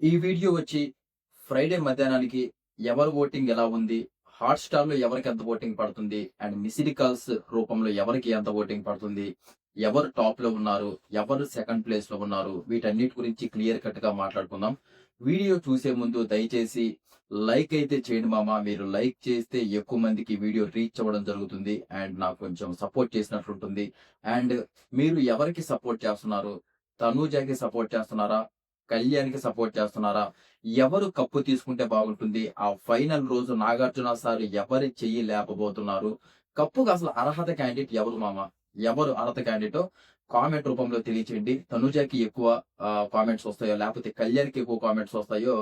ఈ వీడియో వచ్చి ఫ్రైడే మధ్యాహ్నానికి ఎవరి ఓటింగ్ ఎలా ఉంది? హాట్‌స్టార్‌లో ఎవరికి ఎంత ఓటింగ్ పడుతుంది? అండ్ మిస్డ్ కాల్స్ రూపంలో ఎవరికి ఎంత ఓటింగ్ పడుతుంది? ఎవరు టాప్‌లో ఉన్నారు? ఎవరు సెకండ్ ప్లేస్‌లో ఉన్నారు? వీటన్నిటి గురించి క్లియర్ కట్‌గా మాట్లాడుకుందాం. వీడియో చూసే ముందు దయచేసి లైక్ అయితే చేయండి మామ. మీరు లైక్ చేస్తే ఎక్కువ మందికి వీడియో రీచ్ అవ్వడం జరుగుతుంది. అండ్ నాకు కొంచెం సపోర్ట్ చేసినట్లుంటుంది. అండ్ మీరు ఎవరికి సపోర్ట్ చేస్తున్నారు? తనూజకి సపోర్ట్ చేస్తున్నారా? కళ్యాణ్‌కి సపోర్ట్ చేస్తున్నారా? ఎవరు కప్పు తీసుకుంటే బాగుంటుంది? ఆ ఫైనల్ రోజు నాగార్జున సార్ ఎవరి చెయ్యి లేపబోతున్నారు? కప్పుకి అసలు అర్హత క్యాండిడేట్ ఎవరు మామ? ఎవరు అర్హత క్యాండిడేటో కామెంట్ రూపంలో తెలియచేయండి. తనుజకి ఎక్కువ కామెంట్స్ వస్తాయో, లేకపోతే కళ్యాణ్‌కి ఎక్కువ కామెంట్స్ వస్తాయో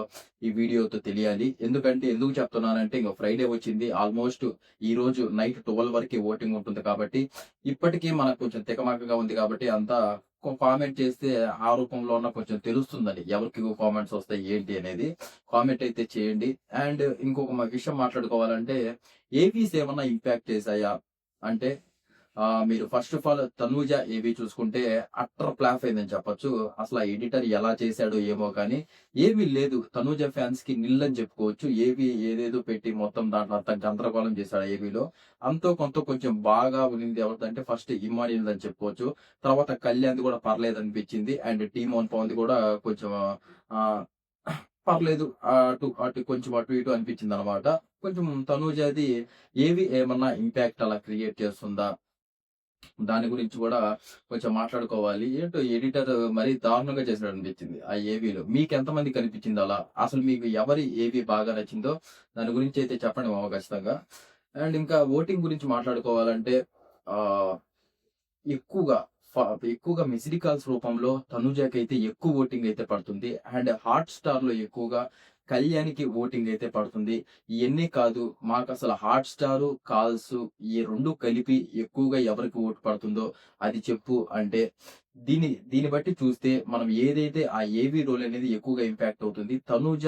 ఈ వీడియోతో తెలియాలి. ఎందుకు చెప్తున్నానంటే ఇంక ఫ్రైడే వచ్చింది. ఆల్మోస్ట్ ఈరోజు నైట్ 12 వరకి ఓటింగ్ ఉంటుంది కాబట్టి, ఇప్పటికీ మనకు కొంచెం తికమకగా ఉంది కాబట్టి అంతా కామెంట్ చేస్తే ఆ రూపంలోన కొంచెం తెలుస్తుందండి. ఎవరికి ఎక్కువ కామెంట్స్ వస్తాయి ఏంటి అనేది. కామెంట్ అయితే చేయండి. అండ్ ఇంకొక విషయం మాట్లాడుకోవాలంటే ఏపీస్ ఏమన్నా ఇంపాక్ట్ చేశాయా? అంటే మీరు ఫస్ట్ ఆఫ్ ఆల్ 'తనూజ' ఏవి చూసుకుంటే అట్టర్ ఫ్లాప్ అయిందని చెప్పొచ్చు. అసల ఆ ఎడిటర్ ఎలా చేశాడో ఏమో కానీ ఏమీ లేదు. 'తనూజ' ఫ్యాన్స్‌కి నిల్ అని చెప్పుకోవచ్చు. ఏవి ఏదేదో పెట్టి మొత్తం దాంట్లో అంతా గందరగోళం చేశాడు ఆ ఏవీలో. అంతో కొంతో కొంచెం బాగా ఉన్నింది ఎవరిదంటే ఫస్ట్ ఇమ్మాన్యుయల్‌దని చెప్పుకోవచ్చు. తర్వాత కళ్యాణ్‌ది కూడా పర్లేదనిపించింది. అండ్ టీమోన్ పవన్‌ది కూడా కొంచెం ఆహ్, పర్లేదు. అటు అటు కొంచెం అటు ఇటు అనిపించిందనమాట. కొంచెం 'తనూజది' ఏమన్నా ఇంపాక్ట్ అలా క్రియేట్ చేస్తుందా? దాని గురించి గూడా కొంచెం మాట్లాడుకోవాలి. ఏంటో ఎడిటర్ మరీ దారుణంగా చేసాడనిపించింది ఆ ఏవీలో. మీకెంతమందికి కనిపించింది అలా? అసలు మీకు ఎవరి ఏవీ బాగా నచ్చిందో దాని గురించి అయితే చెప్పండి మామ ఖచ్చితంగా. అండ్ ఇంకా ఓటింగ్ గురించి మాట్లాడుకోవాలంటే ఆహ్, ఎక్కువగా ఫ ఎక్కువగా మిస్డ్ కాల్స్ రూపంలో తనుజకైతే ఎక్కువ ఓటింగ్ అయితే పడుతుంది. అండ్ హాట్‌స్టార్‌లో ఎక్కువగా కళ్యాణ్‌కి ఓటింగ్ అయితే పడుతుంది. ఇయన్నీ కాదు మాకసలు హాట్‌స్టారు, కాల్సు ఈ 2 కలిపి ఎక్కువగా ఎవరికి ఓటు పడుతుందో అది చెప్పు అంటే దీన్ని బట్టి చూస్తే మనం ఏదైతే ఆ ఏవీ రోల్ అనేది ఎక్కువగా ఇంపాక్ట్ అవుతుంది. తనూజ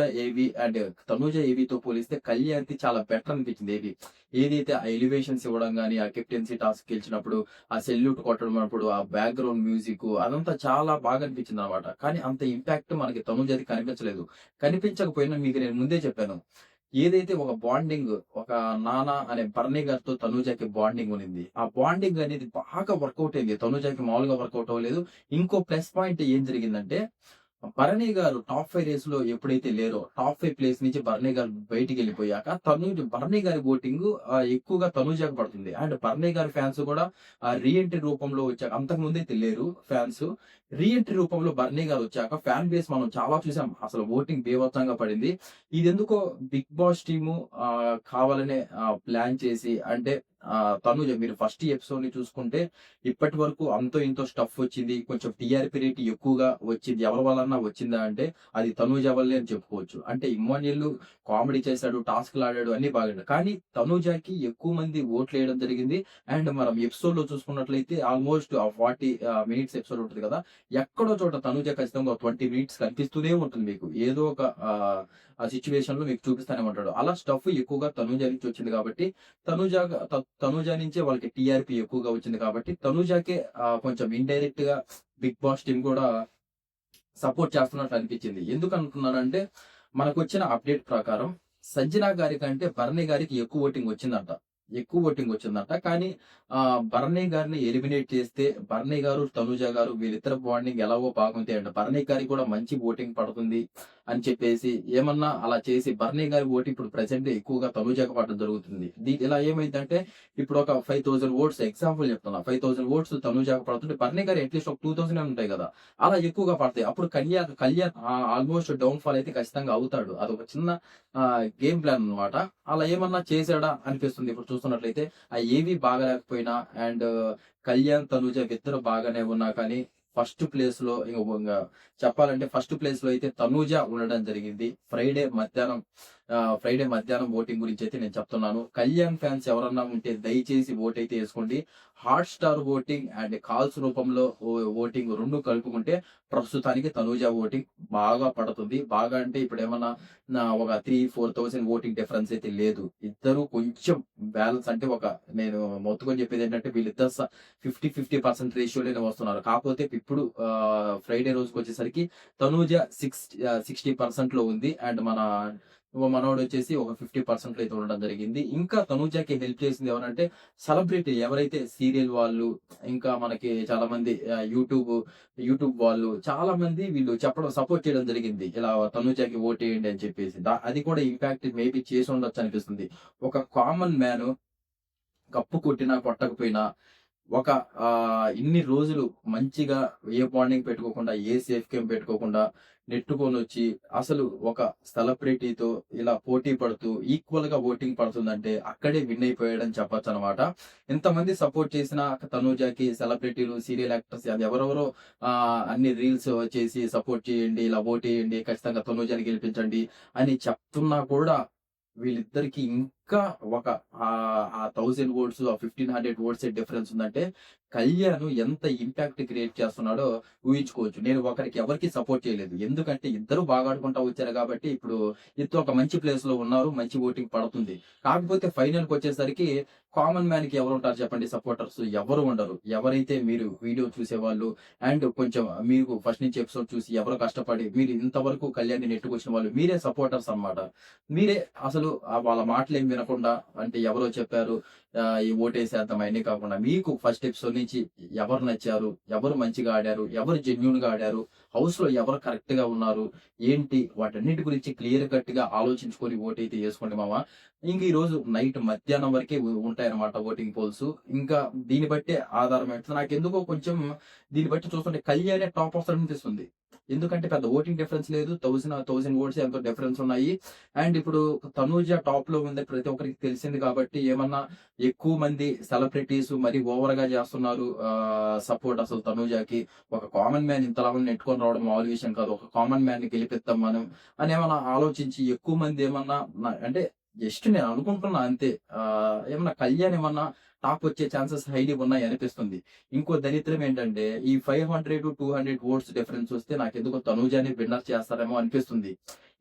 ఏవీతో పోలిస్తే కళ్యాణ్‌ది చాలా బెటర్ అనిపించింది ఏవీ. ఏదైతే ఆ ఎలివేషన్స్ ఇవ్వడం గాని, ఆ కెప్టెన్సీ టాస్క్ గెలిచినప్పుడు ఆ సెల్యూట్ కొట్టడం అప్పుడు, ఆ బ్యాక్‌గ్రౌండ్ మ్యూజిక్కు అదంతా చాలా బాగా అనిపించిందనమాట. కానీ అంత ఇంపాక్ట్ మనకి తనుజది కనిపించలేదు. కనిపించకపోయినా మీకు నేను ముందే చెప్పాను. ఏదైతే ఒక బాండింగ్ ఒక నాన్న అనే భరణి గారితో తనూజకి బాండింగ్ ఉన్నింది. ఆ బాండింగ్ అనేది బాగా వర్కౌట్ అయింది. తనూజకి మామూలుగా వర్కౌట్ అవ్వలేదు. ఇంకో ప్లస్ పాయింట్ ఏం జరిగిందంటే భరణి గారు టాప్ 5 రేస్‌లో ఎప్పుడైతే లేరో, టాప్ 5 ప్లేస్ నుంచి భరణి గారు బయటికెళ్ళిపోయాక భరణి గారి ఓటింగు ఎక్కువగా తనూజకి పడుతుంది. అండ్ భరణి గారి ఫ్యాన్స్ కూడా రీ ఎంట్రీ రూపంలో వచ్చాక అంతకుముందైతే లేరు ఫ్యాన్స్. రీ ఎంట్రీ రూపంలో భరణి గారు వచ్చాక ఫ్యాన్ బేస్ మనం చాలా చూసాం. అసలు ఓటింగ్ బీభత్సంగా పడింది. ఇదెందుకో బిగ్ బాస్ టీము కావాలనే ప్లాన్ చేసి అంటే తనూజ మీరు ఫస్ట్ ఎపిసోడ్‌ని చూసుకుంటే ఇప్పటి వరకు అంతో ఇంతో స్టఫ్ వచ్చింది. కొంచెం టీఆర్‌పీ రేట్ ఎక్కువగా వచ్చింది. ఎవరి వల్లన్నా వచ్చిందా అంటే అది తనూజ వల్లే అని చెప్పుకోవచ్చు. అంటే ఇమ్మాన్యుయేల్ కామెడీ చేశాడు, టాస్క్‌లాడాడు అన్నీ బాగానే. కానీ తనూజకి ఎక్కువ మంది ఓట్లేయడం జరిగింది. అండ్ మనం ఎపిసోడ్‌లో చూసుకున్నట్లయితే ఆల్‌మోస్ట్ ఆ 40 మినిట్స్ ఎపిసోడ్ ఉంటది కదా! ఎక్కడో చోట తనూజ ఖచ్చితంగా ఒక 20 మినిట్స్ కనిపిస్తూనే ఉంటుంది మీకు. ఏదో ఒక ఆ సిట్యుయేషన్‌లో మీకు చూపిస్తానే ఉంటాడు. అలా స్టఫ్ ఎక్కువగా తనూజ నుంచి వచ్చింది కాబట్టి తనూజ తనూజ నుంచే వాళ్ళకి టీఆర్‌పీ ఎక్కువగా వచ్చింది కాబట్టి తనూజకే కొంచెం ఇండైరెక్ట్‌గా బిగ్ బాస్ టీమ్ కూడా సపోర్ట్ చేస్తున్నట్లు అనిపించింది. ఎందుకనుకున్నానంటే మనకొచ్చిన అప్డేట్ ప్రకారం సంజన గారి కంటే భరణి గారికి ఎక్కువ ఓటింగ్ వచ్చిందంట. ఎక్కువ ఓటింగ్ వచ్చిందంట. కానీ భరణి గారిని ఎలిమినేట్ చేస్తే భరణి గారు, తనూజ గారు వీళ్ళిద్దరి బాండింగ్ ఎలాగో బాగుంది అండ్ భరణి గారికి కూడా మంచి ఓటింగ్ పడుతుంది అని చెప్పేసి ఏమన్నా అలా చేసి భరణి గారి ఓటు ఇప్పుడు ప్రెజెంట్ ఎక్కువగా తనూజకి పడడం జరుగుతుంది. ఇలా ఏమైందంటే ఇప్పుడు ఒక 5000 ఓట్స్ ఎగ్జాంపుల్ చెప్తున్నా. 5000 ఓట్స్ తనూజకి పడుతుంటే భరణి గారు అట్‌లీస్ట్ ఒక 2000 ఉంటాయి కదా! అలా ఎక్కువగా పడతాయి. అప్పుడు కళ్యాణ్ ఆల్‌మోస్ట్ డౌన్ ఫాల్ అయితే ఖచ్చితంగా అవుతాడు. అదొక చిన్న గేమ్ ప్లాన్ అన్నమాట. అలా ఏమన్నా చేసాడా అనిపిస్తుంది ఇప్పుడు చూస్తున్నట్లయితే. ఏవి బాగాలేకపోయినా అండ్ కళ్యాణ్, తనూజ ఇద్దరు బాగానే ఉన్నా కానీ ఫస్ట్ ప్లేస్‌లో ఇంగ చెప్పాలంటే ఫస్ట్ ప్లేస్‌లో అయితే తనూజ ఉండడం జరిగింది. ఫ్రైడే మధ్యాహ్నం ఓటింగ్ గురించయితే నేను చెప్తున్నాను. కళ్యాణ్ ఫ్యాన్స్ ఎవరన్నా ఉంటే దయచేసి ఓటయితే ఏసుకోండి. హాట్‌స్టార్ ఓటింగ్ అండ్ కాల్స్ రూపంలో ఓటింగ్ 2 కలుపుకుంటే ప్రస్తుతానికి తనూజ ఓటింగ్ బాగా పడుతుంది. బాగా అంటే ఇప్పుడేమన్నా ఒక 3,000-4,000 ఓటింగ్ డిఫరెన్స్ అయితే లేదు. ఇద్దరు కొంచెం బ్యాలెన్స్ అంటే నేను మొత్తుకొని చెప్పేదేంటంటే వీళ్ళిద్దరు 50-50% రేషియోలోనే వస్తున్నారు. కాకపోతే ఇప్పుడు ఫ్రైడే రోజుకొచ్చేసరికి తనూజ 60% ఉంది. అండ్ మనోడొచ్చేసి ఒక 50% అయితే ఉండడం జరిగింది. ఇంకా తనూజకి హెల్ప్ చేసింది ఎవరంటే సెలబ్రిటీ ఎవరైతే సీరియల్ వాళ్ళు, ఇంకా మనకి చాలా మంది యూట్యూబ్ వాళ్ళు చాలా మంది వీళ్ళు చెప్పడం సపోర్ట్ చేయడం జరిగింది. ఇలా తనూజకి ఓటేయండి అని చెప్పేసి. అది కూడా ఇంపాక్ట్ మేబీ చేసి ఉండొచ్చు అనిపిస్తుంది. ఒక కామన్ మ్యాన్ కప్పు కొట్టినా, కొట్టకపోయినా ఒక ఇన్ని రోజులు మంచిగా ఏ బాండింగ్ పెట్టుకోకుండా, ఏ సేఫ్ గేమ్ పెట్టుకోకుండా నెట్టుకొనొచ్చి అసలు ఒక సెలబ్రిటీతో ఇలా పోటీ పడుతూ ఈక్వల్‌గా ఓటింగ్ పడుతుందంటే అక్కడే విన్ అయిపోయాడని చెప్పొచ్చనమాట. ఇంతమంది సపోర్ట్ చేసిన తనూజకి సెలబ్రిటీలు, సీరియల్ యాక్టర్స్ అది ఎవరెవరో అన్ని రీల్స్ చేసి సపోర్ట్ చేయండి, ఇలా ఓటేయండి, ఖచ్చితంగా తనూజని గెలిపించండి అని చెప్తున్నా కూడా వీళ్ళిద్దరికి ఇంకా ఒక ఆ 1000 ఓట్స్, ఆ 1500 ఓట్సే డిఫరెన్స్ ఉందంటే, కళ్యాణ్ ఎంత ఇంపాక్ట్ క్రియేట్ చేస్తున్నాడో ఊహించుకోవచ్చు. నేను ఎవరికీ సపోర్ట్ చేయలేదు. ఎందుకంటే ఇద్దరు బాగా ఆడుకుంటా వచ్చారు కాబట్టి ఇప్పుడు ఇద్దరు ఒక మంచి ప్లేస్‌లో ఉన్నారు. మంచి ఓటింగ్ పడుతుంది. కాకపోతే ఫైనల్‌కొచ్చేసరికి కామన్ మ్యాన్‌కి ఎవరుంటారు చెప్పండి సపోర్టర్స్? ఎవరు ఉండరు. ఎవరైతే మీరు వీడియో చూసేవాళ్ళు అండ్ కొంచెం మీకు ఫస్ట్ నుంచి ఎపిసోడ్ చూసి ఎవరో కష్టపడి మీరు ఇంతవరకు కళ్యాణ్‌ని నెట్టుకొచ్చిన వాళ్ళు మీరే సపోర్టర్స్ అన్నమాట. మీరే అసలు వాళ్ళ మాటలేమి వినకుండా అంటే ఎవరో చెప్పారు ఈ ఓటేసేద్దాం అయన్నీ కాకుండా మీకు ఫస్ట్ ఎపిసోడ్ నుంచి ఎవరు నచ్చారు? ఎవరు మంచిగా ఆడారు? ఎవరు జెన్యూన్‌గా ఆడారు? హౌస్‌లో ఎవరు కరెక్ట్‌గా ఉన్నారు? ఏంటి? వాటన్నిటి గురించి క్లియర్ కట్‌గా ఆలోచించుకొని ఓటైతే యేసుకోండి మామ. ఇంక ఈరోజు నైట్ మధ్యాహ్నం వరకే ఉంటాయన్నమాట ఓటింగ్ పోల్స్. ఇంకా దీన్ని బట్టే ఆధారం నాకెందుకో కొంచెం దీన్ని బట్టి చూస్తుంటే కళ్యాణే టాప్ వస్తాడనిపిస్తుంది. ఎందుకంటే పెద్ద ఓటింగ్ డిఫరెన్స్ లేదు. 1000 ఓట్స్ ఎంతో డిఫరెన్స్ ఉన్నాయి. అండ్ ఇప్పుడు తనూజ టాప్‌లో ఉంది ప్రతి ఒక్కరికి తెలిసింది కాబట్టి ఏమన్నా ఎక్కువ మంది సెలబ్రిటీస్ మరీ ఓవర్‌గా చేస్తున్నారు సపోర్ట్ అసలు తనూజకి. ఒక కామన్ మ్యాన్ ఇంతలా మందిని నెట్టుకొని రావడం మామూలు విషయం కాదు. ఒక కామన్ మ్యాన్‌ని గెలిపిద్దాం మనం అని ఏమన్నా ఆలోచించి ఎక్కువ మంది ఏమన్నా అంటే జస్ట్ నేను అనుకుంటున్నా అంతే. ఏమన్నా కళ్యాణ్ ఏమన్నా టాప్ వచ్చే ఛాన్సెస్ హైలీ ఉన్నాయి అనిపిస్తుంది. ఇంకో దరిద్రం ఏంటంటే ఈ 500-200 ఓట్స్ డిఫరెన్స్ వస్తే నాకెందుకో తనూజని విన్నర్ చేస్తారేమో అనిపిస్తుంది.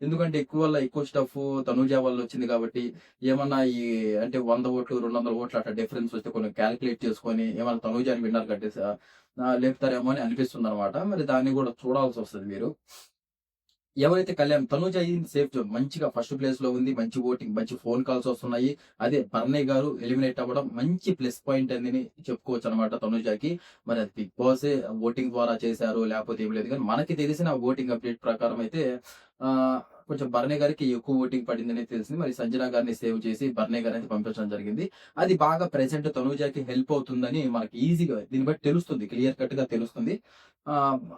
ఎందుకంటే ఎక్కువ స్టఫ్ తనూజ వల్ల వచ్చింది కాబట్టి ఏమన్నా అంటే 100 ఓట్లు, 200 ఓట్లు అట్లా డిఫరెన్స్ వస్తే కొన్ని కాలిక్యులేట్ చేసుకొని ఏమన్నా తనూజని విన్నర్ లేపుతారేమో అని అనిపిస్తుందన్నమాట. మరి దాన్ని కూడా చూడాల్సొస్తది మీరు. ఎవరైతే తనూజ అయింది సేఫ్ జోన్. మంచిగా ఫస్ట్ ప్లేస్‌లో ఉంది. మంచి ఓటింగ్, మంచి ఫోన్ కాల్స్ వస్తున్నాయి. అదే భరణయ్య గారు ఎలిమినేట్ అవ్వడం మంచి ప్లస్ పాయింట్ అని చెప్పుకోవచ్చనమాట తనూజకి. మరి అది బిగ్ బాసే ఓటింగ్ ద్వారా చేశారో లేకపోతే ఏం లేదు గానీ, మనకి తెలిసిన ఓటింగ్ అప్డేట్ ప్రకారం అయితే కొంచెం భరణయ్య గారికి ఎక్కువ ఓటింగ్ పడిందని తెలిసింది. మరి సంజన గారిని సేవ్ చేసి భరణయ్య గారిని పంపించడం జరిగింది. అది బాగా ప్రెజెంట్ తనూజకి హెల్ప్ అవుతుందని మనకి ఈజీగా దీన్ని బట్టి తెలుస్తుంది. క్లియర్ కట్‌గా తెలుస్తుంది.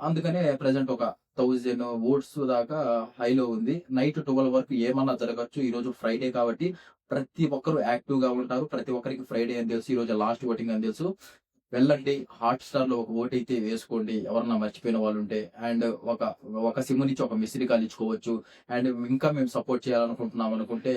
అందుకనే ప్రెజెంట్ ఒక 1000 ఓట్స్ దాకా హైలో ఉంది. నైట్ 12 వరకు ఏమన్నా జరగొచ్చు. ఈరోజు ఫ్రైడే కాబట్టి ప్రతి ఒక్కరు యాక్టివ్‌గా ఉంటారు. ప్రతి ఒక్కరికి ఫ్రైడే అని తెలుసు. ఈరోజు లాస్ట్ ఓటింగ్ అని తెలుసు. వెళ్ళండి హాట్‌స్టార్‌లో ఒక ఓటైతే వేసుకోండి. ఎవరన్నా మర్చిపోయిన వాళ్ళుంటే. అండ్ ఒక ఒక సిమ్ నుంచి ఒక మిస్డ్ కాల్ ఇచ్చుకోవచ్చు. అండ్ ఇంకా మేము సపోర్ట్ చేయాలనుకుంటున్నాం అనుకుంటే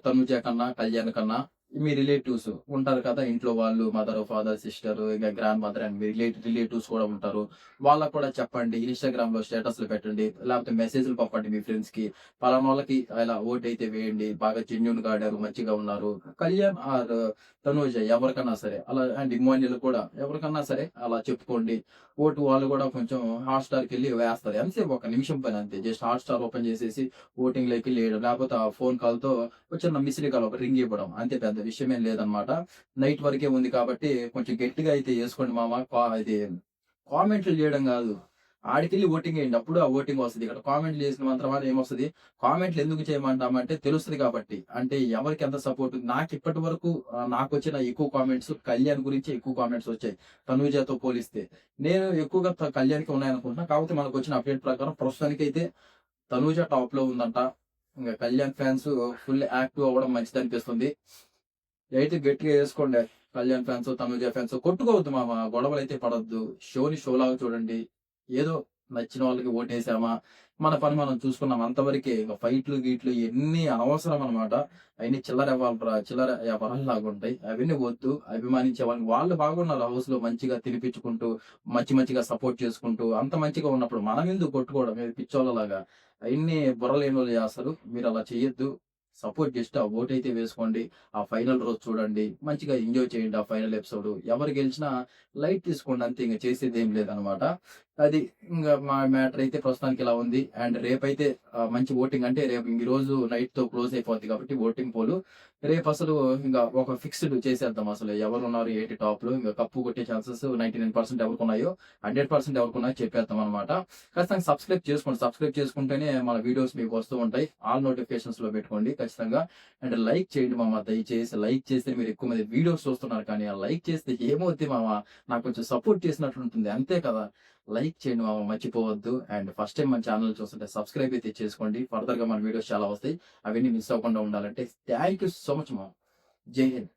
తనుజ కన్నా, కళ్యాణ్ కన్నా మీ రిలేటివ్స్ ఉంటారు కదా! ఇంట్లో వాళ్ళు మదర్, ఫాదర్, సిస్టర్ ఇంక grand mother and me relatives కూడా ఉంటారు. వాళ్ళకి కూడా చెప్పండి. ఇన్‌స్టాగ్రామ్‌లో స్టేటస్‌లు పెట్టండి. లేకపోతే మెసేజ్‌లు పంపండి మీ ఫ్రెండ్స్‌కి. పలానోళ్ళకి ఇలా ఓటైతే వేయండి. బాగా జెన్యూన్‌గా ఆడారు. మంచిగా ఉన్నారు. కళ్యాణ్ ఆర్ తనూజ ఎవరికన్నా సరే అలా అండ్ ఇమ్మాన్యుల్ కూడా ఎవరికన్నా సరే అలా చెప్పుకోండి. ఓటు వాళ్ళు కూడా కొంచెం హాట్‌స్టార్‌కెళ్ళి వేస్తారు. ఎంతసేపు ఒక నిమిషం పని అంతే. జస్ట్ హాట్‌స్టార్ ఓపెన్ చేసేసి ఓటింగ్‌లోకెళ్ళి ఎయడం. లేకపోతే ఆ ఫోన్ కాల్‌తో ఒక చిన్న మిస్డ్ కాల్ ఒక రింగ్ ఇవ్వడం. అంతే పెద్ద విషయమేం లేదనమాట. నైట్ వరకే ఉంది కాబట్టి కొంచెం గట్టిగా అయితే యేసుకోండి మామ. ఇది కామెంట్లు చేయడం గాదు. ఆడికెళ్ళి ఓటింగేయండి. అప్పుడు ఆ ఓటింగ్ వస్తది. ఇక్కడ కామెంట్లు చేసిన మాత్రమాన ఏమొస్తది? కామెంట్లు ఎందుకు చేయమంటామంటే తెలుస్తది కాబట్టి. అంటే ఎవరికి ఎంత సపోర్ట్ నాకిప్పటి వరకు నాకొచ్చిన ఎక్కువ కామెంట్స్ కళ్యాణ్ గురించే ఎక్కువ కామెంట్స్ వచ్చాయి. తనూజతో పోలిస్తే. నేను ఎక్కువగా కళ్యాణ్‌కే ఉన్నాయనుకుంటున్నా. కాకపోతే మనకొచ్చిన అప్డేట్ ప్రకారం ప్రస్తుతానికైతే తనూజ టాప్‌లో ఉందంట. ఇంగ కళ్యాణ్ ఫ్యాన్స్ ఫుల్ యాక్టివ్ అవ్వడం మంచిదనిపిస్తుంది. అయితే గట్టిగా యేసుకోండి. కళ్యాణ్ ఫ్యాన్స్, తనుజ ఫ్యాన్స్ కొట్టుకోవద్దు మామ. గొడవలైతే పడొద్దు. షోని షోలాగా చూడండి. ఏదో నచ్చిన వాళ్ళకి ఓటేసామా, మన పని మనం చూసుకున్నాం అంతవరకే. ఇక ఫైట్లు, గీట్లు ఇయన్నీ అనవసరం అనమాట. అయన్నీ చిల్లర వ్యవహారాల్లాగా ఉంటాయి. అవన్నీ వద్దు. అభిమానించే వాళ్ళని వాళ్ళు బాగున్నారు హౌస్‌లో మంచిగా తినిపించుకుంటూ, మంచిగా సపోర్ట్ చేసుకుంటూ, అంత మంచిగా ఉన్నప్పుడు మనమెందుకు కొట్టుకోవడం ఏదో పిచ్చోళ్ళలాగా. అయన్నీ బుర్రలేనోళ్ళు చేస్తారు. మీరలా చేయొద్దు. సపోర్ట్ జస్ట్ ఆ ఓటైతే వేసుకోండి. ఆ ఫైనల్ రోజు చూడండి. మంచిగా ఎంజాయ్ చేయండి ఆ ఫైనల్ ఎపిసోడ్. ఎవరు గెలిచినా లైట్ తీసుకోండి అంతే. ఇంక చేసేదేం లేదనమాట. అది ఇంగ మా మ్యాటర్ అయితే ప్రస్తుతానికి ఇలా ఉంది. అండ్ రేపైతే మంచి ఓటింగ్ అంటే రేపు ఈరోజు నైట్‌తో క్లోజ్ అయిపోద్ది కాబట్టి ఓటింగ్ పోల్. రేపసలు ఇంగ ఒక ఫిక్స్‌డ్ చేసేద్దాం అసలు. ఎవరున్నారు ఏంటి టాప్‌లో ఇంగ కప్పు కొట్టే ఛాన్సెస్ 99% ఎవరికున్నాయో, 100% ఎవరికున్నాయో చెప్పేద్దామనమాట. ఖచ్చితంగా సబ్స్క్రైబ్ చేసుకోండి. సబ్స్క్రైబ్ చేసుకుంటేనే మన వీడియోస్ మీకు వస్తూ ఉంటాయి. ఆల్ నోటిఫికేషన్స్‌లో పెట్టుకోండి ఖచ్చితంగా. అండ్ లైక్ చేయండి మామ దయచేసి. లైక్ చేస్తే మీరు ఎక్కువ మంది వీడియోస్ చూస్తున్నారు కానీ, ఆ లైక్ చేస్తే ఏమవుద్ది మామ నాకు కొంచెం సపోర్ట్ చేసినట్లుంటుంది. అంతే కదా! లైక్ చేయండి మామ మర్చిపోవద్దు. అండ్ ఫస్ట్ టైమ్ మన ఛానెల్ చూస్తుంటే సబ్స్క్రైబ్ అయితే చేసుకోండి. ఫర్దర్‌గా మన వీడియోస్ చాలా వస్తాయి. అవన్నీ మిస్ అవ్వకుండా ఉండాలంటే థాంక్ యూ సో మచ్ మామ. జై హింద్.